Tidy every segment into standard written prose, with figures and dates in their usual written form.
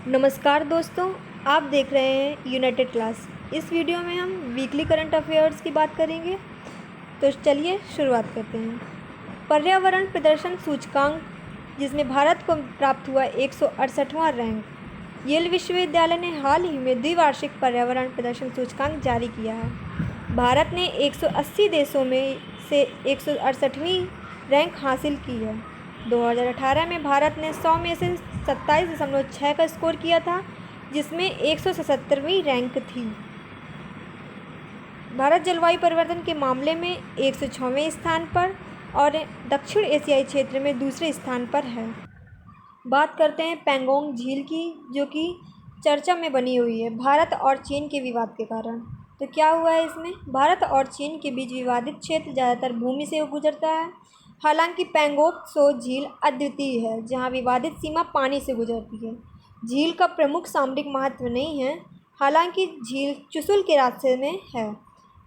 नमस्कार दोस्तों, आप देख रहे हैं यूनाइटेड क्लास। इस वीडियो में हम वीकली करंट अफेयर्स की बात करेंगे। तो चलिए शुरुआत करते हैं। पर्यावरण प्रदर्शन सूचकांक, जिसमें भारत को प्राप्त हुआ 168वां रैंक। येल विश्वविद्यालय ने हाल ही में द्विवार्षिक पर्यावरण प्रदर्शन सूचकांक जारी किया है। भारत ने 180 देशों में से 168वीं रैंक हासिल की है। 2018 में भारत ने 100 में से 27.6 का स्कोर किया था, जिसमें 177वीं रैंक थी। भारत जलवायु परिवर्तन के मामले में 106वें स्थान पर और दक्षिण एशियाई क्षेत्र में दूसरे स्थान पर है। बात करते हैं पैंगोंग झील की, जो कि चर्चा में बनी हुई है भारत और चीन के विवाद के कारण। तो क्या हुआ है इसमें? भारत और चीन के बीच विवादित क्षेत्र ज़्यादातर भूमि से गुजरता है। हालांकि पैंगोंग त्सो झील अद्वितीय है, जहां विवादित सीमा पानी से गुजरती है। झील का प्रमुख सामरिक महत्व नहीं है, हालांकि झील चुशुल के रास्ते में है।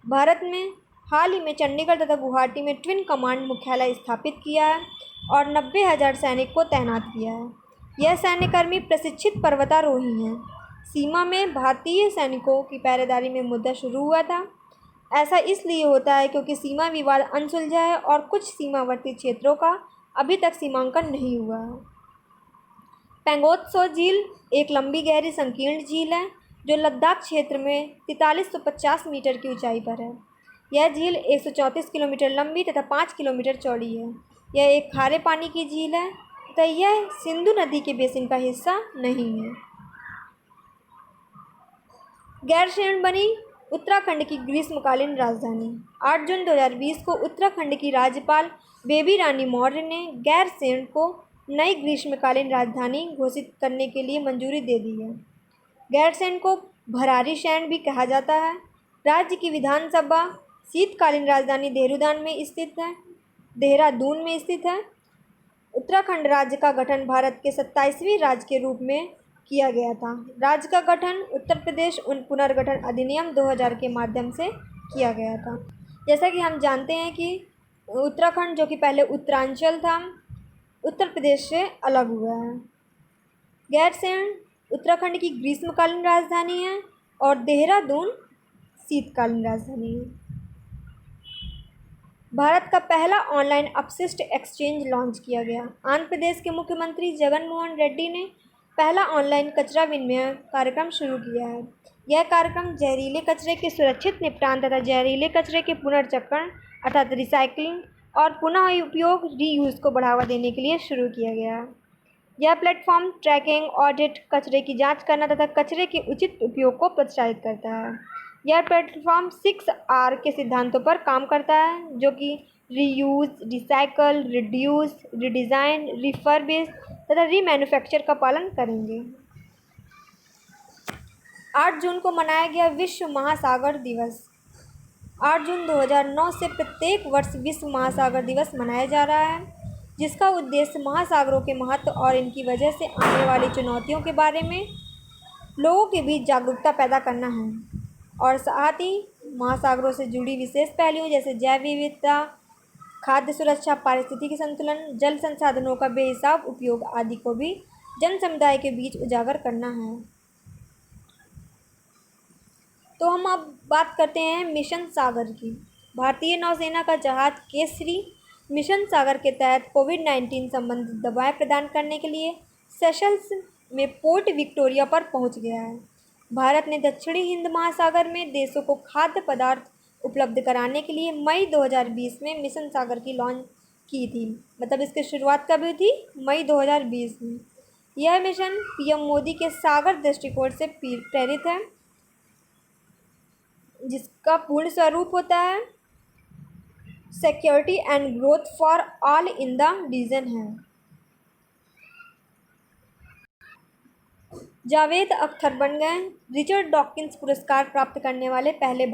भारत ने हाल ही में चंडीगढ़ तथा गुवाहाटी में ट्विन कमांड मुख्यालय स्थापित किया है और 90,000 सैनिक को तैनात किया है। यह सैन्यकर्मी प्रशिक्षित पर्वतारोही हैं। सीमा में भारतीय सैनिकों की पहरेदारी में मुद्दा शुरू हुआ था। ऐसा इसलिए होता है क्योंकि सीमा विवाद अनसुलझा है और कुछ सीमावर्ती क्षेत्रों का अभी तक सीमांकन नहीं हुआ है। पैंगोंग त्सो झील एक लंबी गहरी संकीर्ण झील है जो लद्दाख क्षेत्र में 4350 मीटर की ऊंचाई पर है। यह झील 134 किलोमीटर लंबी तथा 5 किलोमीटर चौड़ी है। यह एक खारे पानी की झील है तथा यह सिंधु नदी के बेसिन का हिस्सा नहीं है। गैरसैंण बनी उत्तराखंड की ग्रीष्मकालीन राजधानी। 8 जून 2020 को उत्तराखंड की राज्यपाल बेबी रानी मौर्य ने गैरसैंण को नई ग्रीष्मकालीन राजधानी घोषित करने के लिए मंजूरी दे दी है। गैरसैंण को भरारी शैण भी कहा जाता है। राज्य की विधानसभा शीतकालीन राजधानी देहरादून में स्थित है। उत्तराखंड राज्य का गठन भारत के 27वें राज्य के रूप में किया गया था। राज्य का गठन उत्तर प्रदेश पुनर्गठन अधिनियम 2000 के माध्यम से किया गया था। जैसा कि हम जानते हैं कि उत्तराखंड, जो कि पहले उत्तरांचल था, उत्तर प्रदेश से अलग हुआ है। गैरसैंण उत्तराखंड की ग्रीष्मकालीन राजधानी है और देहरादून शीतकालीन राजधानी है। भारत का पहला ऑनलाइन अपशिष्ट एक्सचेंज लॉन्च किया गया। आंध्र प्रदेश के मुख्यमंत्री जगन मोहन रेड्डी ने पहला ऑनलाइन कचरा विनिमय कार्यक्रम शुरू किया है। यह कार्यक्रम जहरीले कचरे के सुरक्षित निपटान तथा जहरीले कचरे के पुनर्चक्रण अर्थात रिसाइकलिंग और पुनः उपयोग रीयूज को बढ़ावा देने के लिए शुरू किया गया है। यह प्लेटफॉर्म ट्रैकिंग, ऑडिट, कचरे की जांच करना तथा कचरे के उचित उपयोग को प्रोत्साहित करता है। यह प्लेटफॉर्म 6R के सिद्धांतों पर काम करता है, जो कि reuse, recycle, reduce, redesign, refurbish तथा रीमैन्युफैक्चर का पालन करेंगे। 8 जून को मनाया गया विश्व महासागर दिवस। 8 जून 2009 से प्रत्येक वर्ष विश्व महासागर दिवस मनाया जा रहा है, जिसका उद्देश्य महासागरों के महत्व और इनकी वजह से आने वाली चुनौतियों के बारे में लोगों के बीच जागरूकता पैदा करना है और साथ ही महासागरों से जुड़ी विशेष पहलुओं जैसे जैव विविधता, खाद्य सुरक्षा, पारिस्थितिकी संतुलन, जल संसाधनों का बेहिसाब उपयोग आदि को भी जन समुदाय के बीच उजागर करना है। तो हम अब बात करते हैं मिशन सागर की। भारतीय नौसेना का जहाज केसरी मिशन सागर के तहत कोविड-19 संबंधित दवाएं प्रदान करने के लिए सेशल्स में पोर्ट विक्टोरिया पर पहुंच गया है। भारत ने दक्षिणी हिंद महासागर में देशों को खाद्य पदार्थ उपलब्ध कराने के लिए मई 2020 में मिशन सागर की लॉन्च की थी। मतलब इसकी शुरुआत कब हुई थी? मई 2020 में। यह मिशन पीएम मोदी के सागर दृष्टिकोण से प्रेरित है, जिसका पूर्ण स्वरूप होता है security and growth for all in the region है। जावेद अख्तर बन गए रिचर्ड डॉकिंस पुरस्कार प्राप्त करने वाले पहले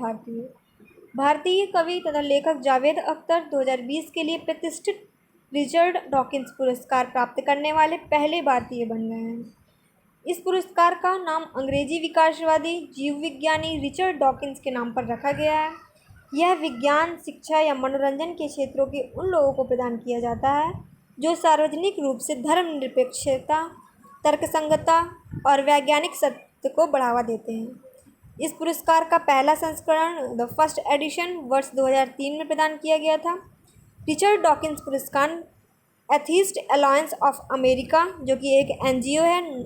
भारतीय कवि तथा लेखक जावेद अख्तर 2020 के लिए प्रतिष्ठित रिचर्ड डॉकिंस पुरस्कार प्राप्त करने वाले पहले भारतीय बन गए हैं। इस पुरस्कार का नाम अंग्रेजी विकासवादी जीव विज्ञानी रिचर्ड डॉकिंस के नाम पर रखा गया है। यह विज्ञान, शिक्षा या मनोरंजन के क्षेत्रों के उन लोगों को प्रदान किया जाता है जो सार्वजनिक रूप से धर्मनिरपेक्षता, तर्कसंगतता, और वैज्ञानिक सत्य को बढ़ावा देते हैं। इस पुरस्कार का पहला संस्करण द फर्स्ट एडिशन वर्ष 2003 में प्रदान किया गया था। रिचर्ड डॉकिंस पुरस्कार एथीस्ट अलायंस ऑफ अमेरिका, जो कि एक एनजीओ है,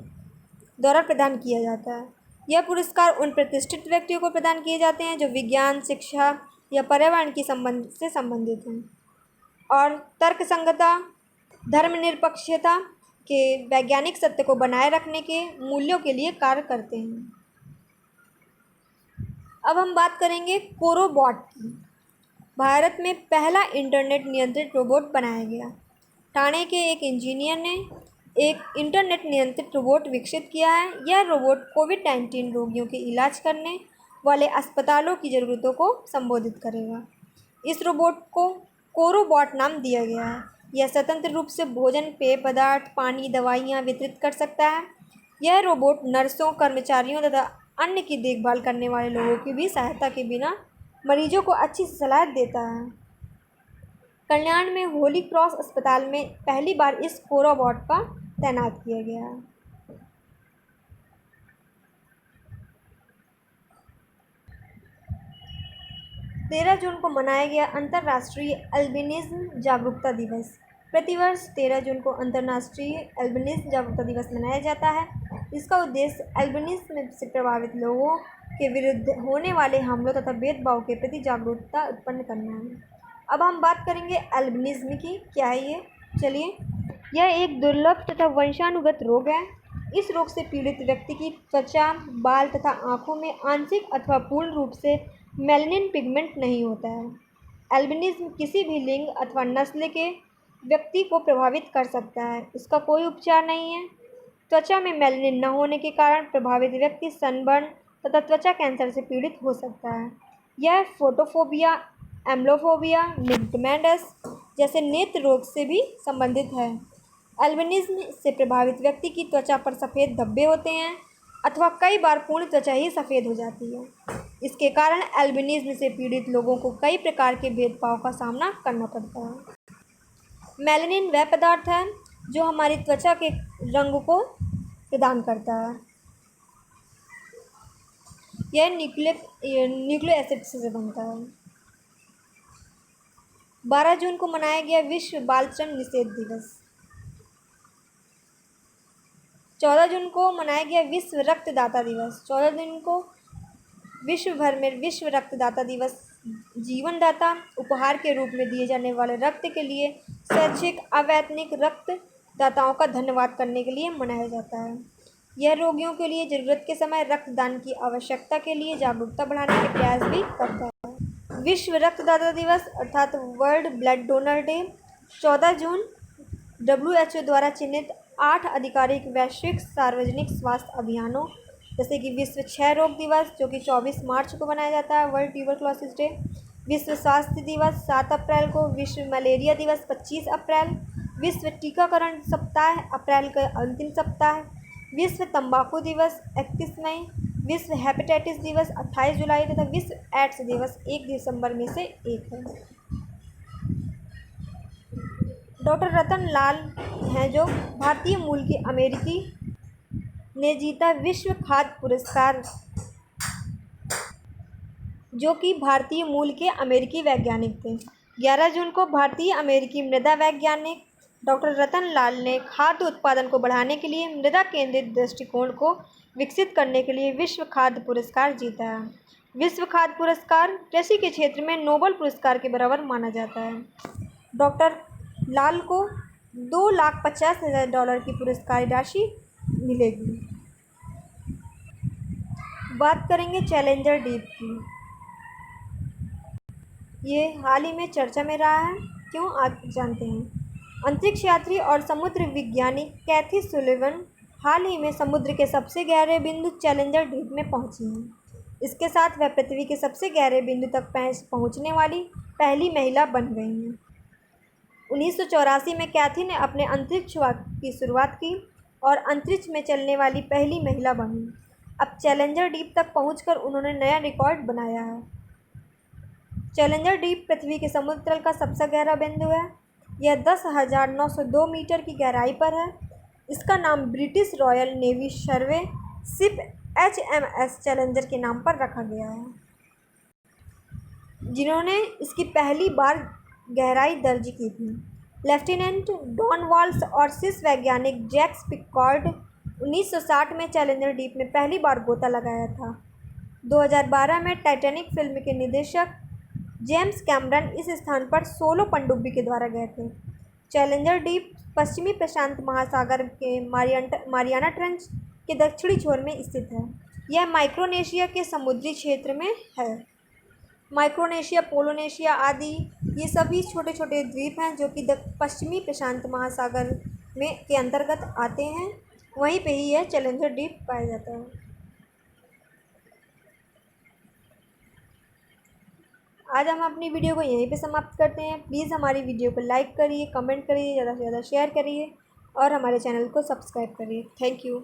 द्वारा प्रदान किया जाता है। यह पुरस्कार उन प्रतिष्ठित व्यक्तियों को प्रदान किए जाते हैं जो विज्ञान, शिक्षा या पर्यावरण की संबंध से संबंधित हैं और तर्कसंगता, धर्मनिरपेक्षता के वैज्ञानिक सत्य को बनाए रखने के मूल्यों के लिए कार्य करते हैं। अब हम बात करेंगे कोरोबॉट की। भारत में पहला इंटरनेट नियंत्रित रोबोट बनाया गया। ठाणे के एक इंजीनियर ने एक इंटरनेट नियंत्रित रोबोट विकसित किया है। यह रोबोट कोविड-19 रोगियों के इलाज करने वाले अस्पतालों की ज़रूरतों को संबोधित करेगा। इस रोबोट को कोरोबॉट नाम दिया गया है। यह स्वतंत्र रूप से भोजन, पेय पदार्थ, पानी, दवाइयाँ वितरित कर सकता है। यह रोबोट नर्सों, कर्मचारियों तथा अन्य की देखभाल करने वाले लोगों की भी सहायता के बिना मरीजों को अच्छी सलाह देता है। कल्याण में होली क्रॉस अस्पताल में पहली बार इस कोरोबॉट का तैनात किया गया है। तेरह जून को मनाया गया अंतर्राष्ट्रीय एल्बिनिज्म जागरूकता दिवस। प्रतिवर्ष 13 जून को अंतर्राष्ट्रीय एल्बिनिज्म जागरूकता दिवस मनाया जाता है। इसका उद्देश्य एल्बिनिज्म से प्रभावित लोगों के विरुद्ध होने वाले हमलों तथा भेदभाव के प्रति जागरूकता उत्पन्न करना है। अब हम बात करेंगे एल्बिनिज्म की। क्या है ये? चलिए, यह एक दुर्लभ तथा वंशानुगत रोग है। इस रोग से पीड़ित व्यक्ति की त्वचा, बाल तथा आँखों में आंशिक अथवा पूर्ण रूप से मेलानिन पिगमेंट नहीं होता है। एल्बिनिज्म किसी भी लिंग अथवा नस्ल के व्यक्ति को प्रभावित कर सकता है। इसका कोई उपचार नहीं है। त्वचा में मेलानिन न होने के कारण प्रभावित व्यक्ति सनबर्न तथा त्वचा कैंसर से पीड़ित हो सकता है। यह फोटोफोबिया, एम्ब्लोफोबिया, निग्मेटोस जैसे नेत्र रोग से भी संबंधित है। एल्बिनिज्म से प्रभावित व्यक्ति की त्वचा पर सफ़ेद धब्बे होते हैं अथवा कई बार पूर्ण त्वचा ही सफ़ेद हो जाती है। इसके कारण एल्बिनिज्म से पीड़ित लोगों को कई प्रकार के भेदभाव का सामना करना पड़ता है। मेलानिन वह पदार्थ है जो हमारी त्वचा के रंग को प्रदान करता है। यह न्यूक्लिक एसिड से बनता है। 12 जून को मनाया गया विश्व बाल श्रम निषेध दिवस। 14 जून को मनाया गया विश्व रक्तदाता दिवस। 14 जून को विश्व भर में विश्व रक्तदाता दिवस जीवनदाता उपहार के रूप में दिए जाने वाले रक्त के लिए स्वैच्छिक अवैतनिक रक्तदाताओं का धन्यवाद करने के लिए मनाया जाता है। यह रोगियों के लिए ज़रूरत के समय रक्तदान की आवश्यकता के लिए जागरूकता बढ़ाने के प्रयास भी करता है। विश्व रक्तदाता दिवस अर्थात world blood donor day 14 June WHO द्वारा चिन्हित 8 आधिकारिक वैश्विक सार्वजनिक स्वास्थ्य अभियानों जैसे कि विश्व क्षय रोग दिवस, जो कि 24 मार्च को मनाया जाता है, वर्ल्ड ट्यूबरक्लोसिस डे, विश्व स्वास्थ्य दिवस 7 अप्रैल को, विश्व मलेरिया दिवस 25 अप्रैल, विश्व टीकाकरण सप्ताह अप्रैल का अंतिम सप्ताह, विश्व तंबाकू दिवस 31 मई, विश्व हेपेटाइटिस दिवस 28 जुलाई तथा विश्व एड्स दिवस 1 दिसंबर में से एक है। डॉक्टर रतन लाल हैं जो भारतीय मूल के अमेरिकी ने जीता विश्व खाद्य पुरस्कार, जो कि भारतीय मूल के अमेरिकी वैज्ञानिक थे। 11 जून को भारतीय अमेरिकी मृदा वैज्ञानिक डॉक्टर रतन लाल ने खाद्य उत्पादन को बढ़ाने के लिए मृदा केंद्रित दृष्टिकोण को विकसित करने के लिए विश्व खाद्य पुरस्कार जीता है। विश्व खाद्य पुरस्कार कृषि के क्षेत्र में नोबेल पुरस्कार के बराबर माना जाता है। डॉक्टर लाल को $2,50,000 की पुरस्कार राशि मिलेगी। बात करेंगे चैलेंजर डीप की। ये हाल ही में चर्चा में रहा है, क्यों आप जानते हैं। अंतरिक्ष यात्री और समुद्र विज्ञानी कैथी सुलिवन हाल ही में समुद्र के सबसे गहरे बिंदु चैलेंजर डीप में पहुंची हैं। इसके साथ वह पृथ्वी के सबसे गहरे बिंदु तक पहुंचने वाली पहली महिला बन गई हैं। 1984 में कैथी ने अपने अंतरिक्ष की शुरुआत की और अंतरिक्ष में चलने वाली पहली महिला बनी। अब चैलेंजर डीप तक पहुंचकर उन्होंने नया रिकॉर्ड बनाया है। चैलेंजर डीप पृथ्वी के समुद्र तल का सबसे गहरा बिंदु है। यह 10,902 मीटर की गहराई पर है। इसका नाम ब्रिटिश रॉयल नेवी सर्वे शिप HMS चैलेंजर के नाम पर रखा गया है, जिन्होंने इसकी पहली बार गहराई दर्ज की थी। लेफ्टिनेंट डॉन वॉल्स और शीर्ष वैज्ञानिक जैक्स पिकॉर्ड 1960 में चैलेंजर डीप में पहली बार गोता लगाया था। 2012 में टाइटैनिक फिल्म के निर्देशक जेम्स कैमरन इस स्थान पर सोलो पनडुब्बी के द्वारा गए थे। चैलेंजर डीप पश्चिमी प्रशांत महासागर के मारियाना ट्रेंच के दक्षिणी छोर में स्थित है। यह माइक्रोनेशिया के समुद्री क्षेत्र में है। माइक्रोनेशिया, पोलिनेशिया आदि ये सभी छोटे छोटे द्वीप हैं जो कि पश्चिमी प्रशांत महासागर में के अंतर्गत आते हैं। वहीं पे ही यह चैलेंजर डीप पाया जाता है। आज हम अपनी वीडियो को यहीं पे समाप्त करते हैं। प्लीज़ हमारी वीडियो को लाइक करिए, कमेंट करिए, ज़्यादा से ज़्यादा शेयर करिए और हमारे चैनल को सब्सक्राइब करिए। Thank you.